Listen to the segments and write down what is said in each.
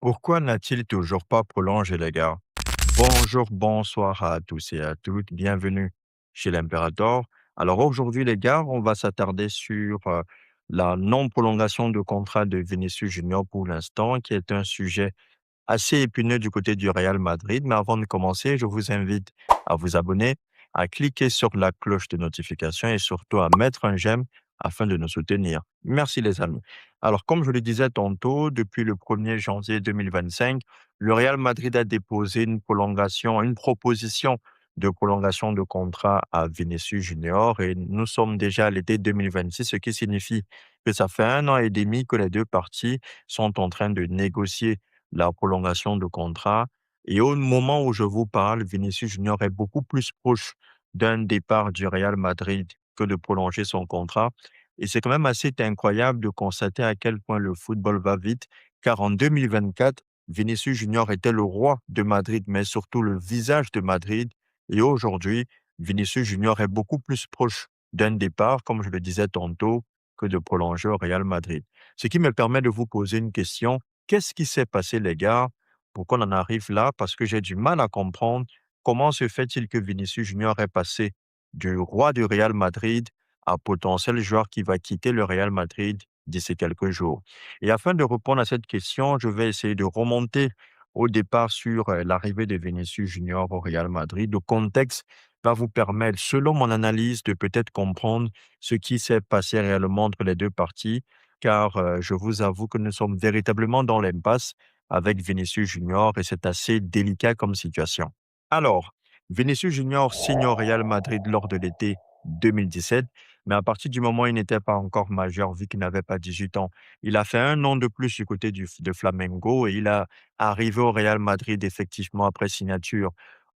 Pourquoi n'a-t-il toujours pas prolongé les gars? Bonjour, bonsoir à tous et à toutes. Bienvenue chez l'Imperator. Alors aujourd'hui, les gars, on va s'attarder sur la non-prolongation de contrat de Vinicius Junior pour l'instant, qui est un sujet assez épineux du côté du Real Madrid. Mais avant de commencer, je vous invite à vous abonner, à cliquer sur la cloche de notification et surtout à mettre un j'aime afin de nous soutenir. Merci les amis. Alors, comme je le disais tantôt, depuis le 1er janvier 2025, le Real Madrid a déposé une prolongation, une proposition de prolongation de contrat à Vinicius Junior et nous sommes déjà à l'été 2026, ce qui signifie que ça fait 1 an et demi que les deux parties sont en train de négocier la prolongation de contrat. Et au moment où je vous parle, Vinicius Junior est beaucoup plus proche d'un départ du Real Madrid que de prolonger son contrat. Et c'est quand même assez incroyable de constater à quel point le football va vite, car en 2024, Vinicius Junior était le roi de Madrid, mais surtout le visage de Madrid. Et aujourd'hui, Vinicius Junior est beaucoup plus proche d'un départ, comme je le disais tantôt, que de prolonger au Real Madrid. Ce qui me permet de vous poser une question. Qu'est-ce qui s'est passé, les gars, pour qu'on en arrive là? Parce que j'ai du mal à comprendre comment se fait-il que Vinicius Junior est passé du roi du Real Madrid à potentiel joueur qui va quitter le Real Madrid d'ici quelques jours. Et afin de répondre à cette question, je vais essayer de remonter au départ sur l'arrivée de Vinicius Junior au Real Madrid. Le contexte va vous permettre, selon mon analyse, de peut-être comprendre ce qui s'est passé réellement entre les deux parties car je vous avoue que nous sommes véritablement dans l'impasse avec Vinicius Junior et c'est assez délicat comme situation. Alors, Vinicius Junior signe au Real Madrid lors de l'été 2017, mais à partir du moment où il n'était pas encore majeur, vu qu'il n'avait pas 18 ans, il a fait 1 an de plus du côté de Flamengo et il a arrivé au Real Madrid effectivement après signature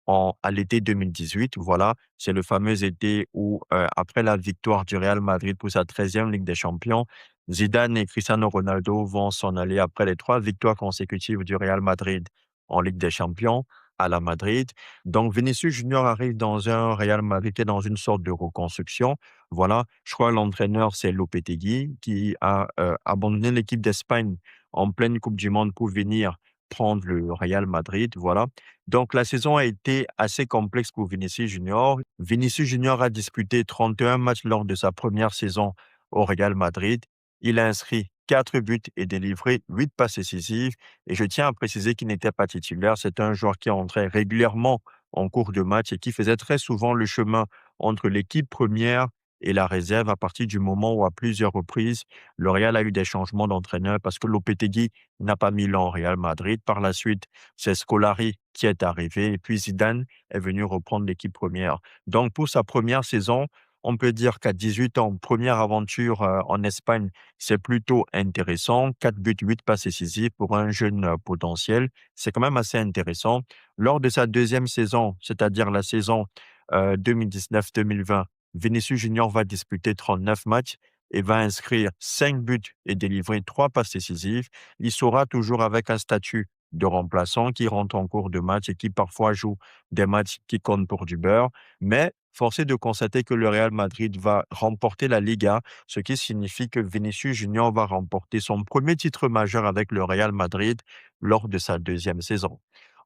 à l'été 2018. Voilà, c'est le fameux été où, après la victoire du Real Madrid pour sa 13e Ligue des Champions, Zidane et Cristiano Ronaldo vont s'en aller après les 3 victoires consécutives du Real Madrid en Ligue des Champions à la Madrid. Donc Vinicius Junior arrive dans un Real Madrid qui est dans une sorte de reconstruction. Voilà, je crois que l'entraîneur, c'est Lopetegui qui a, abandonné l'équipe d'Espagne en pleine coupe du monde pour venir prendre le Real Madrid, voilà. Donc la saison a été assez complexe pour Vinicius Junior. Vinicius Junior a disputé 31 matchs lors de sa première saison au Real Madrid. Il a inscrit 4 buts et délivré 8 passes décisives. Et je tiens à préciser qu'il n'était pas titulaire. C'est un joueur qui entrait régulièrement en cours de match et qui faisait très souvent le chemin entre l'équipe première et la réserve à partir du moment où, à plusieurs reprises, le Real a eu des changements d'entraîneur parce que Lopetegui n'a pas mis l'an au Real Madrid. Par la suite, c'est Scolari qui est arrivé et puis Zidane est venu reprendre l'équipe première. Donc, pour sa première saison, on peut dire qu'à 18 ans, première aventure en Espagne, c'est plutôt intéressant. 4 buts, 8 passes décisives pour un jeune potentiel. C'est quand même assez intéressant. Lors de sa deuxième saison, c'est-à-dire la saison 2019-2020, Vinicius Junior va disputer 39 matchs et va inscrire 5 buts et délivrer 3 passes décisives. Il sera toujours avec un statut de remplaçant qui rentre en cours de match et qui parfois joue des matchs qui comptent pour du beurre. Mais force est de constater que le Real Madrid va remporter la Liga, ce qui signifie que Vinicius Junior va remporter son premier titre majeur avec le Real Madrid lors de sa deuxième saison.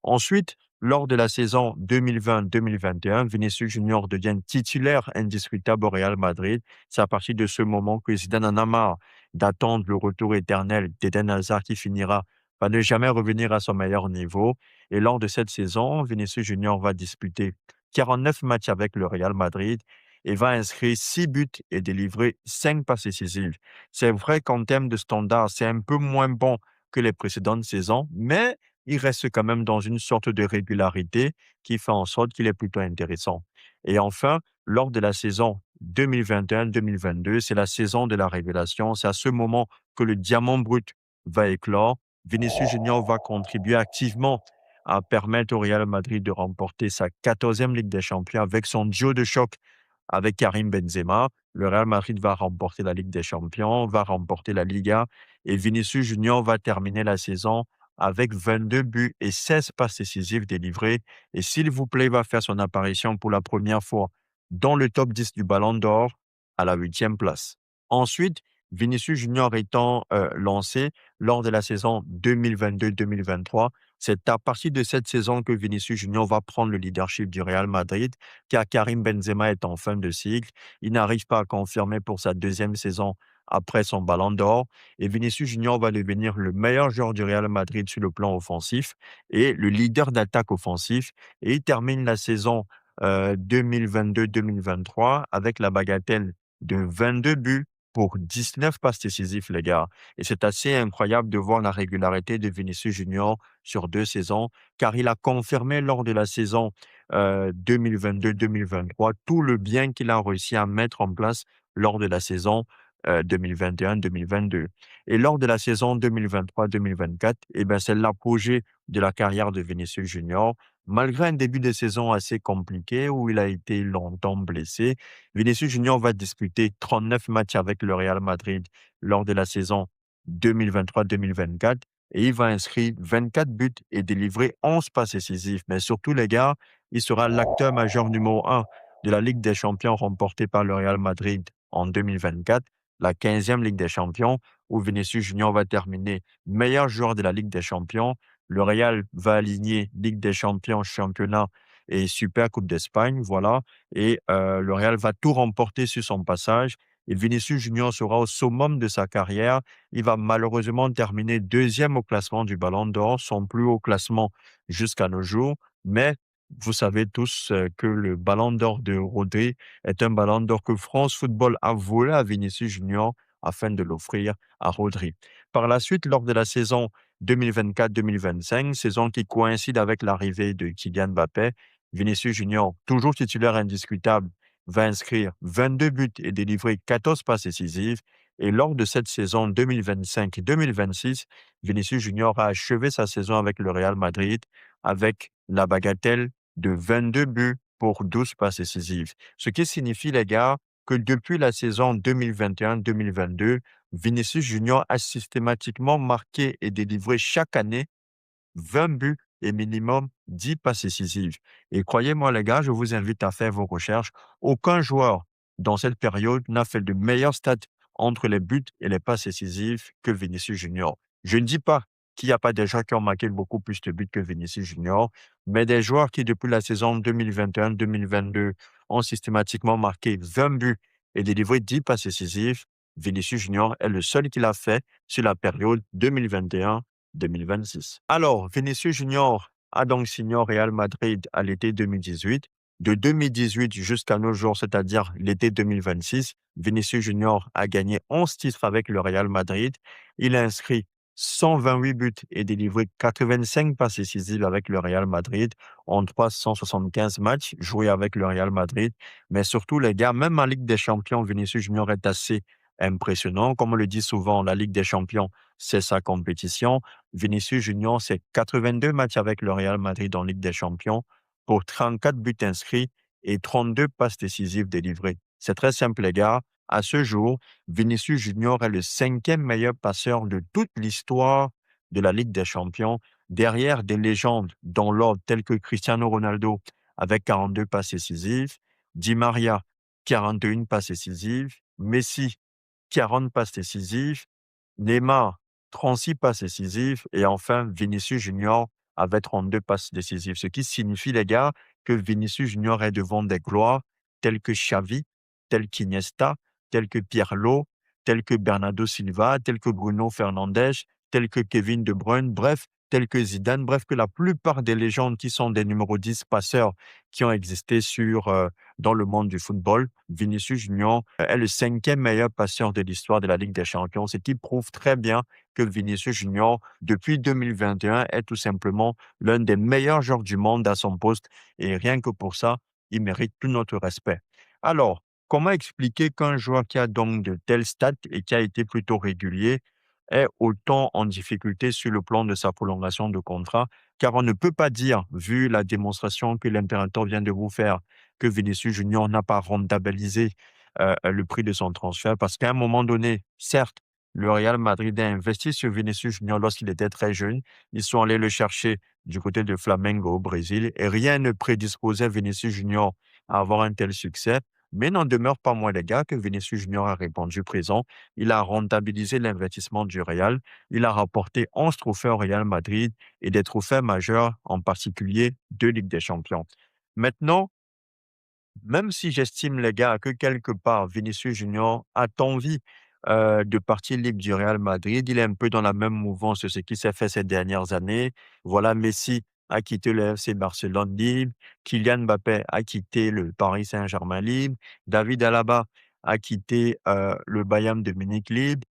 Ensuite, lors de la saison 2020-2021, Vinicius Junior devient titulaire indiscutable au Real Madrid. C'est à partir de ce moment que Zidane en a marre d'attendre le retour éternel d'Eden Hazard qui finira par ne jamais revenir à son meilleur niveau. Et lors de cette saison, Vinicius Junior va disputer 49 matchs avec le Real Madrid et va inscrire 6 buts et délivrer 5 passes décisives. C'est vrai qu'en termes de standard, c'est un peu moins bon que les précédentes saisons, mais il reste quand même dans une sorte de régularité qui fait en sorte qu'il est plutôt intéressant. Et enfin, lors de la saison 2021-2022, c'est la saison de la révélation. C'est à ce moment que le diamant brut va éclore. Vinicius Junior va contribuer activement à permettre au Real Madrid de remporter sa 14e Ligue des Champions avec son duo de choc avec Karim Benzema. Le Real Madrid va remporter la Ligue des Champions, va remporter la Liga et Vinicius Junior va terminer la saison avec 22 buts et 16 passes décisives délivrées. Et s'il vous plaît, il va faire son apparition pour la première fois dans le top 10 du Ballon d'Or à la 8e place. Ensuite, Vinicius Junior étant lancé lors de la saison 2022-2023, c'est à partir de cette saison que Vinicius Junior va prendre le leadership du Real Madrid, car Karim Benzema est en fin de cycle. Il n'arrive pas à confirmer pour sa deuxième saison après son ballon d'or. Et Vinicius Junior va devenir le meilleur joueur du Real Madrid sur le plan offensif et le leader d'attaque offensif. Et il termine la saison 2022-2023 avec la bagatelle de 22 buts pour 19 passes décisives, les gars. Et c'est assez incroyable de voir la régularité de Vinicius Junior sur 2 saisons, car il a confirmé lors de la saison 2022-2023 tout le bien qu'il a réussi à mettre en place lors de la saison 2021-2022. Et lors de la saison 2023-2024, eh ben, c'est l'apogée de la carrière de Vinicius Junior. Malgré un début de saison assez compliqué où il a été longtemps blessé, Vinicius Junior va disputer 39 matchs avec le Real Madrid lors de la saison 2023-2024 et il va inscrire 24 buts et délivrer 11 passes décisives. Mais surtout, les gars, il sera l'acteur majeur numéro un de la Ligue des Champions remportée par le Real Madrid en 2024, la 15e Ligue des Champions, où Vinicius Junior va terminer meilleur joueur de la Ligue des Champions. Le Real va aligner Ligue des Champions, championnat et Super Coupe d'Espagne, voilà. Et le Real va tout remporter sur son passage. Et Vinicius Junior sera au summum de sa carrière. Il va malheureusement terminer deuxième au classement du Ballon d'Or, son plus haut classement jusqu'à nos jours. Mais vous savez tous que le Ballon d'Or de Rodri est un Ballon d'Or que France Football a volé à Vinicius Junior afin de l'offrir à Rodri. Par la suite, lors de la saison 2024-2025, saison qui coïncide avec l'arrivée de Kylian Mbappé, Vinicius Junior, toujours titulaire indiscutable, va inscrire 22 buts et délivrer 14 passes décisives. Et lors de cette saison 2025-2026, Vinicius Junior a achevé sa saison avec le Real Madrid avec la bagatelle de 22 buts pour 12 passes décisives. Ce qui signifie, les gars, que depuis la saison 2021-2022, Vinicius Junior a systématiquement marqué et délivré chaque année 20 buts et minimum 10 passes décisives. Et croyez-moi, les gars, je vous invite à faire vos recherches. Aucun joueur dans cette période n'a fait de meilleurs stats entre les buts et les passes décisives que Vinicius Junior. Je ne dis pas qu'il n'y a pas des joueurs qui ont marqué beaucoup plus de buts que Vinicius Junior, mais des joueurs qui, depuis la saison 2021-2022, ont systématiquement marqué 20 buts et délivré 10 passes décisives. Vinicius Junior est le seul qui l'a fait sur la période 2021-2026. Alors, Vinicius Junior a donc signé au Real Madrid à l'été 2018. De 2018 jusqu'à nos jours, c'est-à-dire l'été 2026, Vinicius Junior a gagné 11 titres avec le Real Madrid. Il a inscrit 128 buts et délivré 85 passes décisives avec le Real Madrid en 375 matchs joués avec le Real Madrid. Mais surtout, les gars, même en Ligue des Champions, Vinicius Junior est assez impressionnant. Comme on le dit souvent, la Ligue des Champions, c'est sa compétition. Vinicius Junior, c'est 82 matchs avec le Real Madrid en Ligue des Champions pour 34 buts inscrits et 32 passes décisives délivrées. C'est très simple, les gars. À ce jour, Vinicius Junior est le cinquième meilleur passeur de toute l'histoire de la Ligue des Champions, derrière des légendes dans l'ordre tels que Cristiano Ronaldo avec 42 passes décisives, Di Maria, 41 passes décisives, Messi, 40 passes décisives, Neymar, 36 passes décisives et enfin Vinicius Junior avec 32 passes décisives. Ce qui signifie, les gars, que Vinicius Junior est devant des gloires telles que Xavi, telles qu'Iniesta, telles que Pirlo, telles que Bernardo Silva, telles que Bruno Fernandes, telles que Kevin De Bruyne, bref, telles que Zidane, bref, que la plupart des légendes qui sont des numéros 10 passeurs qui ont existé dans le monde du football, Vinicius Junior est le cinquième meilleur passeur de l'histoire de la Ligue des Champions, ce qui prouve très bien que Vinicius Junior, depuis 2021, est tout simplement l'un des meilleurs joueurs du monde à son poste et rien que pour ça, il mérite tout notre respect. Alors, comment expliquer qu'un joueur qui a donc de tels stats et qui a été plutôt régulier est autant en difficulté sur le plan de sa prolongation de contrat? Car on ne peut pas dire, vu la démonstration que l'impérateur vient de vous faire, que Vinicius Junior n'a pas rentabilisé le prix de son transfert parce qu'à un moment donné, certes, le Real Madrid a investi sur Vinicius Junior lorsqu'il était très jeune. Ils sont allés le chercher du côté de Flamengo au Brésil et rien ne prédisposait Vinicius Junior à avoir un tel succès. Mais n'en demeure pas moins, les gars, que Vinicius Junior a répondu présent. Il a rentabilisé l'investissement du Real. Il a rapporté 11 trophées au Real Madrid et des trophées majeurs, en particulier 2 Ligues des Champions. Maintenant, même si j'estime, les gars, que quelque part, Vinicius Junior a envie de partir libre du Real Madrid. Il est un peu dans la même mouvance de ce qui s'est fait ces dernières années. Voilà, Messi a quitté le FC Barcelone libre. Kylian Mbappé a quitté le Paris Saint-Germain libre. David Alaba a quitté le Bayern de Munich libre.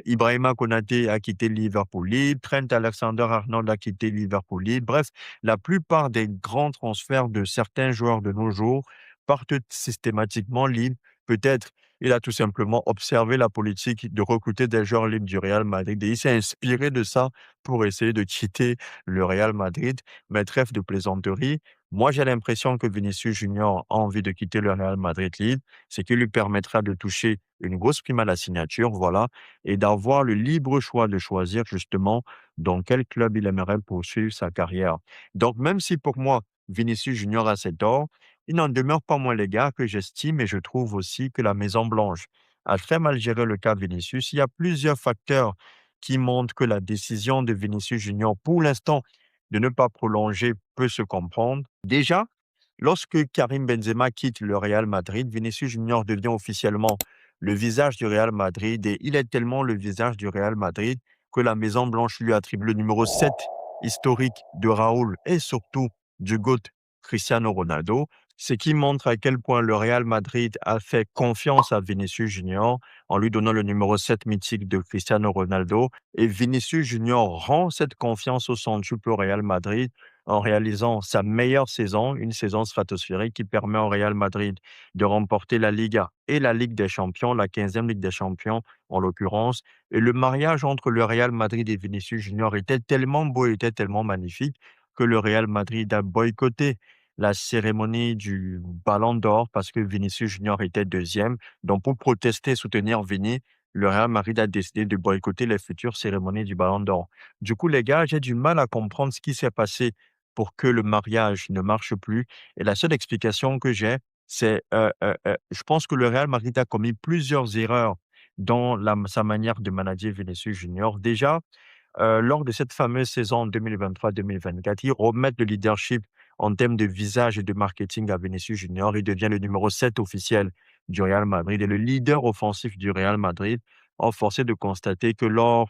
Ibrahima Konaté a quitté Liverpool libre. Trent Alexander-Arnold a quitté Liverpool libre. Bref, la plupart des grands transferts de certains joueurs de nos jours partent systématiquement libres. Peut-être il a tout simplement observé la politique de recruter des joueurs libres du Real Madrid et il s'est inspiré de ça pour essayer de quitter le Real Madrid. Mais trêve de plaisanterie. Moi, j'ai l'impression que Vinicius Junior a envie de quitter le Real Madrid libre, ce qui lui permettra de toucher une grosse prime à la signature, voilà, et d'avoir le libre choix de choisir justement dans quel club il aimerait poursuivre sa carrière. Donc, même si pour moi, Vinicius Junior a ses torts, il n'en demeure pas moins, les gars, que j'estime et je trouve aussi que la Maison-Blanche a très mal géré le cas Vinicius. Il y a plusieurs facteurs qui montrent que la décision de Vinicius Junior, pour l'instant, de ne pas prolonger peut se comprendre. Déjà, lorsque Karim Benzema quitte le Real Madrid, Vinicius Junior devient officiellement le visage du Real Madrid et il est tellement le visage du Real Madrid que la Maison-Blanche lui attribue le numéro 7 historique de Raoul et surtout du GOAT Cristiano Ronaldo, ce qui montre à quel point le Real Madrid a fait confiance à Vinicius Junior en lui donnant le numéro 7 mythique de Cristiano Ronaldo. Et Vinicius Junior rend cette confiance au centuple au Real Madrid en réalisant sa meilleure saison, une saison stratosphérique qui permet au Real Madrid de remporter la Liga et la Ligue des Champions, la 15e Ligue des Champions en l'occurrence. Et le mariage entre le Real Madrid et Vinicius Junior était tellement beau, était tellement magnifique que le Real Madrid a boycotté la cérémonie du Ballon d'Or parce que Vinicius Junior était deuxième. Donc, pour protester et soutenir Vini, le Real Madrid a décidé de boycotter les futures cérémonies du Ballon d'Or. Du coup, les gars, j'ai du mal à comprendre ce qui s'est passé pour que le mariage ne marche plus. Et la seule explication que j'ai, c'est, je pense que le Real Madrid a commis plusieurs erreurs dans sa manière de manager Vinicius Junior. Déjà, lors de cette fameuse saison 2023-2024, ils remettent le leadership en termes de visage et de marketing à Vinicius Junior. Il devient le numéro 7 officiel du Real Madrid et le leader offensif du Real Madrid. Or, force est de constater que lors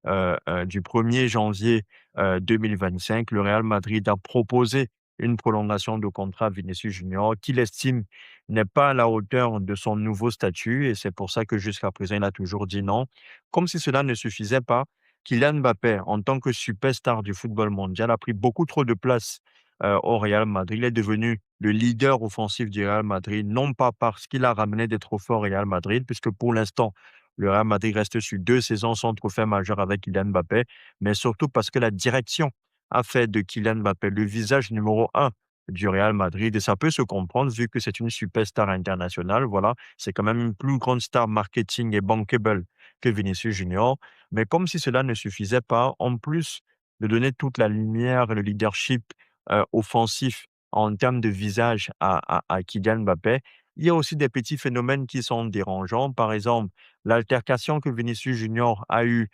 du 1er janvier 2025, le Real Madrid a proposé une prolongation de contrat à Vinicius Junior qu'il estime n'est pas à la hauteur de son nouveau statut et c'est pour ça que jusqu'à présent, il a toujours dit non. Comme si cela ne suffisait pas, Kylian Mbappé, en tant que superstar du football mondial, a pris beaucoup trop de place au Real Madrid. Il est devenu le leader offensif du Real Madrid, non pas parce qu'il a ramené des trophées au Real Madrid, puisque pour l'instant, le Real Madrid reste sur 2 saisons sans trophée majeur avec Kylian Mbappé, mais surtout parce que la direction a fait de Kylian Mbappé le visage numéro un du Real Madrid. Et ça peut se comprendre vu que c'est une superstar internationale. Voilà, c'est quand même une plus grande star marketing et bankable que Vinicius Junior. Mais comme si cela ne suffisait pas, en plus de donner toute la lumière et le leadership offensif en termes de visage à Kylian Mbappé, il y a aussi des petits phénomènes qui sont dérangeants. Par exemple, l'altercation que Vinicius Junior a eue,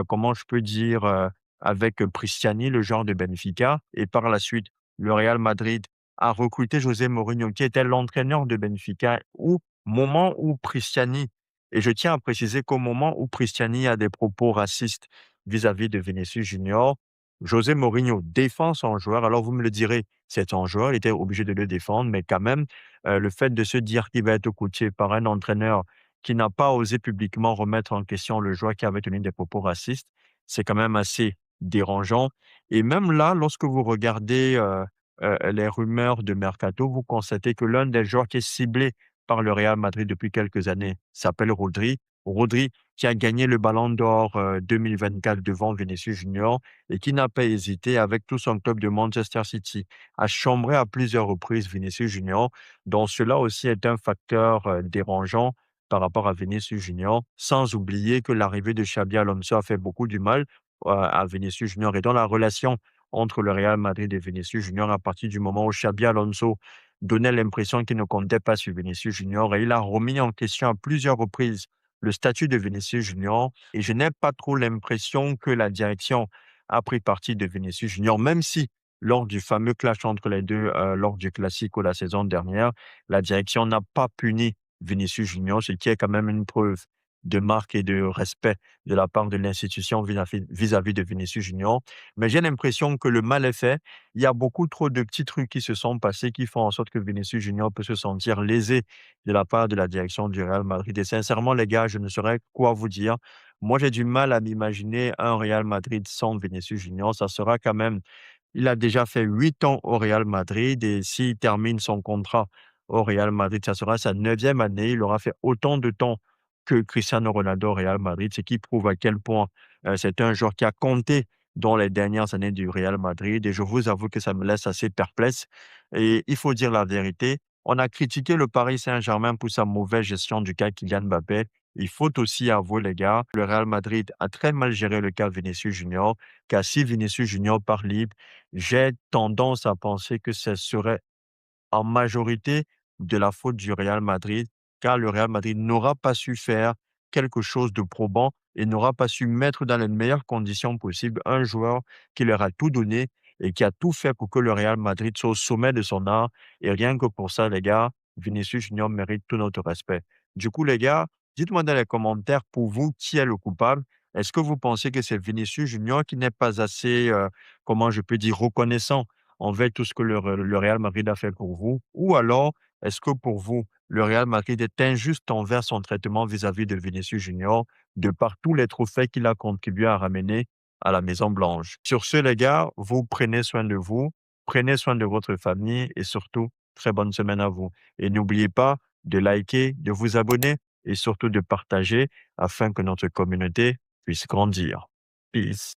comment je peux dire, avec Cristiani, le joueur de Benfica, et par la suite, le Real Madrid a recruté José Mourinho, qui était l'entraîneur de Benfica, au moment où Cristiani, et je tiens à préciser qu'au moment où Cristiani a des propos racistes vis-à-vis de Vinicius Junior, José Mourinho défend son joueur. Alors vous me le direz, c'est son joueur, il était obligé de le défendre, mais quand même, le fait de se dire qu'il va être coaché par un entraîneur qui n'a pas osé publiquement remettre en question le joueur qui avait tenu des propos racistes, c'est quand même assez dérangeant. Et même là, lorsque vous regardez les rumeurs de mercato, vous constatez que l'un des joueurs qui est ciblé par le Real Madrid depuis quelques années s'appelle Rodri. Rodri qui a gagné le Ballon d'Or 2024 devant Vinicius Junior et qui n'a pas hésité avec tout son club de Manchester City à chambrer à plusieurs reprises Vinicius Junior. Donc cela aussi est un facteur dérangeant par rapport à Vinicius Junior, sans oublier que l'arrivée de Xabi Alonso a fait beaucoup du mal à Vinicius Junior et dans la relation entre le Real Madrid et Vinicius Junior à partir du moment où Xabi Alonso donnait l'impression qu'il ne comptait pas sur Vinicius Junior et il a remis en question à plusieurs reprises le statut de Vinicius Junior et je n'ai pas trop l'impression que la direction a pris parti de Vinicius Junior, même si lors du fameux clash entre les 2, lors du Classico la saison dernière, la direction n'a pas puni Vinicius Junior, ce qui est quand même une preuve de marque et de respect de la part de l'institution vis-à-vis de Vinicius Junior. Mais j'ai l'impression que le mal est fait. Il y a beaucoup trop de petits trucs qui se sont passés qui font en sorte que Vinicius Junior peut se sentir lésé de la part de la direction du Real Madrid. Et sincèrement, les gars, je ne saurais quoi vous dire. Moi, j'ai du mal à m'imaginer un Real Madrid sans Vinicius Junior. Ça sera quand même il a déjà fait 8 ans au Real Madrid et s'il termine son contrat au Real Madrid, ça sera sa 9e année. Il aura fait autant de temps que Cristiano Ronaldo au Real Madrid, ce qui prouve à quel point, c'est un joueur qui a compté dans les dernières années du Real Madrid et je vous avoue que ça me laisse assez perplexe et il faut dire la vérité, on a critiqué le Paris Saint-Germain pour sa mauvaise gestion du cas Kylian Mbappé. Il faut aussi avouer, les gars, le Real Madrid a très mal géré le cas Vinicius Junior, car si Vinicius Junior part libre, j'ai tendance à penser que ce serait en majorité de la faute du Real Madrid, car le Real Madrid n'aura pas su faire quelque chose de probant et n'aura pas su mettre dans les meilleures conditions possibles un joueur qui leur a tout donné et qui a tout fait pour que le Real Madrid soit au sommet de son art. Et rien que pour ça, les gars, Vinicius Junior mérite tout notre respect. Du coup, les gars, dites-moi dans les commentaires pour vous qui est le coupable. Est-ce que vous pensez que c'est Vinicius Junior qui n'est pas assez, comment je peux dire, reconnaissant envers tout ce que le Real Madrid a fait pour vous? Ou alors, est-ce que pour vous, le Real Madrid est injuste envers son traitement vis-à-vis de Vinicius Junior, de par tous les trophées qu'il a contribué à ramener à la Maison Blanche? Sur ce, les gars, vous prenez soin de vous, prenez soin de votre famille et surtout, très bonne semaine à vous. Et n'oubliez pas de liker, de vous abonner et surtout de partager afin que notre communauté puisse grandir. Peace.